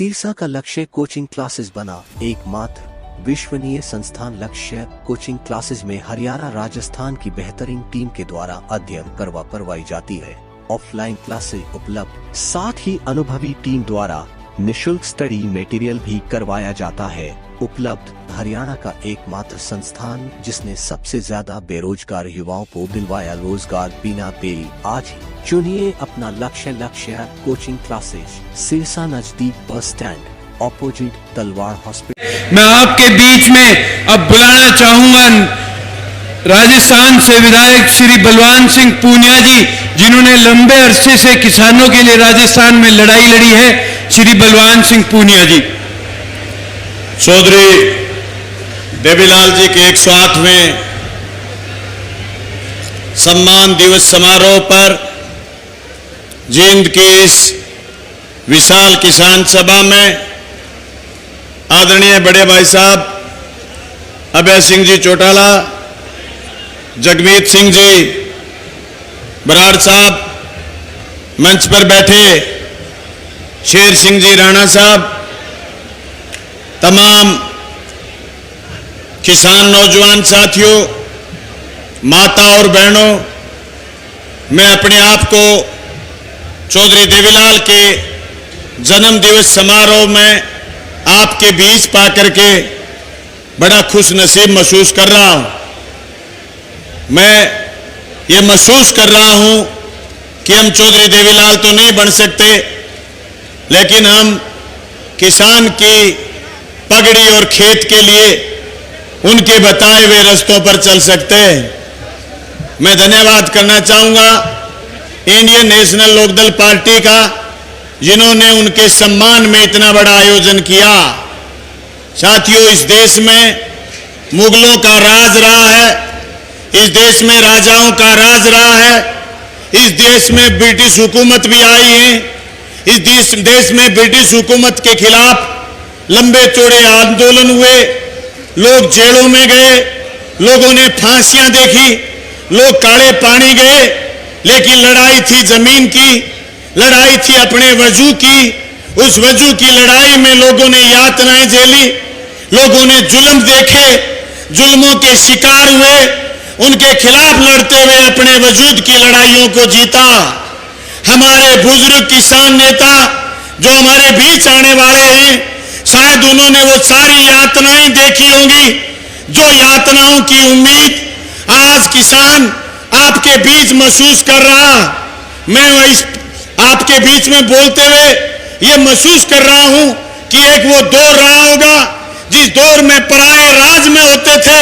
सिरसा का लक्ष्य coaching classes बना। एकमात्र विश्वसनीय संस्थान लक्ष्य कोचिंग क्लासेस में हरियाणा राजस्थान की बेहतरीन टीम के द्वारा अध्ययन करवाई जाती है। ऑफलाइन क्लासेस उपलब्ध, साथ ही अनुभवी टीम द्वारा निशुल्क स्टडी मटेरियल भी करवाया जाता है। उपलब्ध हरियाणा का एकमात्र संस्थान जिसने सबसे ज्यादा बेरोजगार युवाओं को दिलवाया रोजगार बिना देरी। आज ही चुनिए अपना लक्ष्य कोचिंग क्लासेस, सिरसा नजदीक बस स्टैंड ऑपोजिट तलवार हॉस्पिटल। मैं आपके बीच में अब बुलाना चाहूंगा राजस्थान से विधायक श्री बलवान सिंह पूनिया जी, जिन्होंने लंबे अरसे से किसानों के लिए राजस्थान में लड़ाई लड़ी है। श्री बलवान सिंह पूनिया जी। चौधरी देवीलाल जी के 108वें सम्मान दिवस समारोह पर जींद की इस विशाल किसान सभा में आदरणीय बड़े भाई साहब अभय सिंह जी चौटाला, जगमीत सिंह जी बराड़ साहब, मंच पर बैठे शेर सिंह जी राणा साहब, तमाम किसान नौजवान साथियों, माता और बहनों, मैं अपने आप को चौधरी देवीलाल के जन्म दिवस समारोह में आपके बीच पा करके बड़ा खुश नसीब महसूस कर रहा हूं। मैं ये महसूस कर रहा हूं कि हम चौधरी देवीलाल तो नहीं बन सकते, लेकिन हम किसान की पगड़ी और खेत के लिए उनके बताए हुए रास्तों पर चल सकते हैं। मैं धन्यवाद करना चाहूंगा इंडियन नेशनल लोकदल पार्टी का, जिन्होंने उनके सम्मान में इतना बड़ा आयोजन किया। साथियों, इस देश में मुगलों का राज रहा है, इस देश में राजाओं का राज रहा है, इस देश में ब्रिटिश हुकूमत भी आई है। इस देश में ब्रिटिश हुकूमत के खिलाफ लंबे चौड़े आंदोलन हुए, लोग जेलों में गए, लोगों ने फांसियां देखी, लोग काले पानी गए, लेकिन लड़ाई थी जमीन की, लड़ाई थी अपने वजू की। उस वजू की लड़ाई में लोगों ने यातनाएं झेली, लोगों ने जुल्म देखे, जुल्मों के शिकार हुए, उनके खिलाफ लड़ते हुए अपने वजूद की लड़ाइयों को जीता। हमारे बुजुर्ग किसान नेता जो हमारे बीच आने वाले हैं, शायद उन्होंने वो सारी यातनाएं देखी होंगी, जो यातनाओं की उम्मीद आज किसान आपके बीच महसूस कर रहा। मैं इस आपके बीच में बोलते हुए ये महसूस कर रहा हूं कि एक वो दौर रहा होगा जिस दौर में पराए राज में होते थे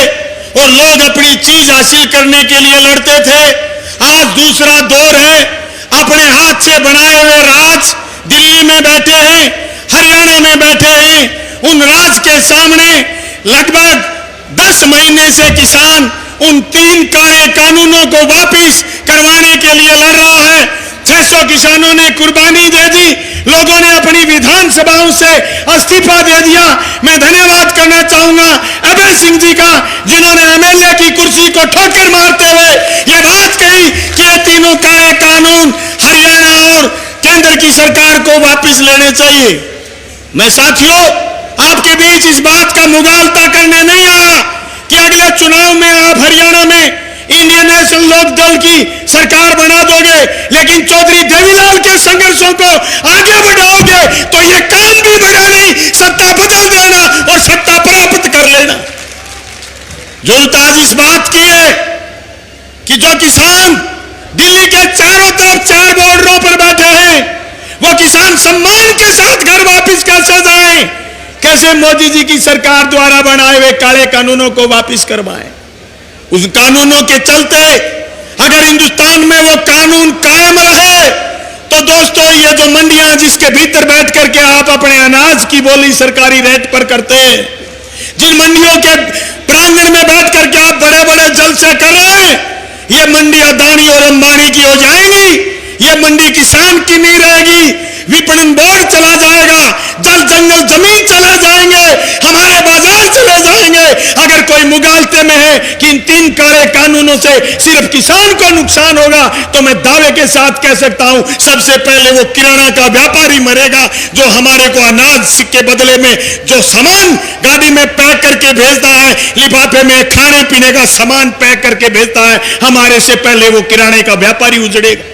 और लोग अपनी चीज हासिल करने के लिए लड़ते थे। आज दूसरा दौर है, अपने हाथ से बनाए हुए राज दिल्ली में बैठे हैं, हरियाणा में बैठे हैं, उन राज के सामने लगभग 10 महीने से किसान उन 3 काले कानूनों को वापस करवाने के लिए लड़ रहा है। 600 किसानों ने कुर्बानी दे दी, लोगों ने अपनी विधानसभाओं से इस्तीफा दे दिया। मैं धन्यवाद करना चाहूंगा अभय सिंह जी का, जिन्होंने एमएलए की कुर्सी को ठोकर मारते हुए ये बात कही कि ये तीनों काले कानून हरियाणा और केंद्र की सरकार को वापस लेने चाहिए। मैं साथियों आपके बीच इस बात का मुगालता करने नहीं आया कि अगले चुनाव में आप हरियाणा में इंडियन नेशनल लोकदल की सरकार बना दोगे, लेकिन चौधरी देवीलाल के संघर्षों को आगे बढ़ाओगे तो ये काम भी बड़ा नहीं, सत्ता बदल देना और सत्ता प्राप्त कर लेना। जरूरत आज इस बात की है कि जो किसान दिल्ली के चारों तरफ 4 बॉर्डरों पर बैठे हैं, वो किसान सम्मान के साथ घर वापस कैसे जाएं, कैसे मोदी जी की सरकार द्वारा बनाए हुए काले कानूनों को वापस करवाएं। उस कानूनों के चलते अगर हिंदुस्तान में वो कानून कायम रहे तो दोस्तों, ये जो मंडियां जिसके भीतर बैठ करके आप अपने अनाज की बोली सरकारी रेट पर करते हैं, जिन मंडियों के प्रांगण में बैठ करके आप बड़े बड़े जलसे कर रहे हैं, ये मंडी अदानी और अंबानी की हो जाएंगी, ये मंडी किसान की नहीं रहेगी। विपणन बोर्ड चला जाएगा, जल जंगल जमीन चले जाएंगे, हमारे बाजार चले जाएंगे। अगर कोई कोई मुगालते में है कि इन 3 काले कानूनों से सिर्फ किसान को नुकसान होगा, तो मैं दावे के साथ कह सकता हूं सबसे पहले वो किराना का व्यापारी मरेगा, जो हमारे को अनाज के बदले में जो सामान गाड़ी में पैक करके भेजता है, लिफाफे में खाने पीने का सामान पैक करके भेजता है, हमारे से पहले वो किराने का व्यापारी उजड़ेगा।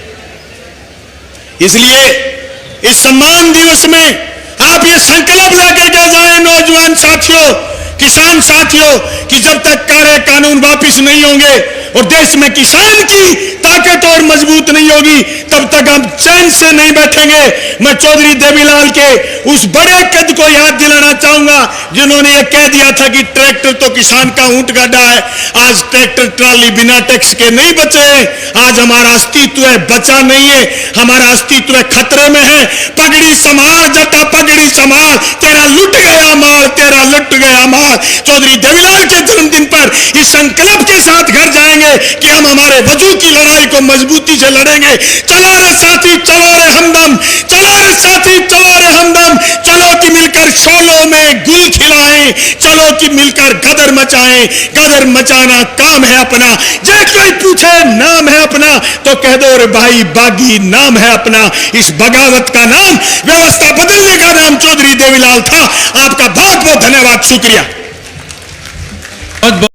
इसलिए इस सम्मान दिवस में आप ये संकल्प लेके के जाएं नौजवान साथियों, किसान साथियों, कि जब तक काले कानून वापिस नहीं होंगे और देश में किसान की ताकत और मजबूत नहीं होगी, तब तक हम चैन से नहीं बैठेंगे। मैं चौधरी देवीलाल के उस बड़े कद को याद दिलाना चाहूंगा जिन्होंने ये कह दिया था कि ट्रैक्टर तो किसान का ऊंट गाड़ा है। आज ट्रैक्टर ट्राली बिना टैक्स के नहीं बचे हैं। आज हमारा अस्तित्व है बचा नहीं है, हमारा अस्तित्व खतरे में है। पगड़ी संभाल जटा, पगड़ी संभाल, तेरा लुट गया माल, तेरा लुट गया माल। चौधरी देवीलाल के जन्मदिन पर इस संकल्प के साथ घर जाएंगे कि हम हमारे वजूद की लड़ाई को मजबूती से लड़ेंगे। चलो रे साथी, चलो रे हमदम, चलो रे साथी, चलो रे हमदम, चलो कि मिलकर शोलों में गुल खिलाएं, चलो कि मिलकर गदर मचाएं। गदर मचाना काम है अपना, जे कोई पूछे नाम है अपना तो कह दो रे भाई बागी नाम है अपना। इस बगावत का नाम, व्यवस्था बदलने का नाम चौधरी देवीलाल था। आपका बहुत बहुत धन्यवाद, शुक्रिया।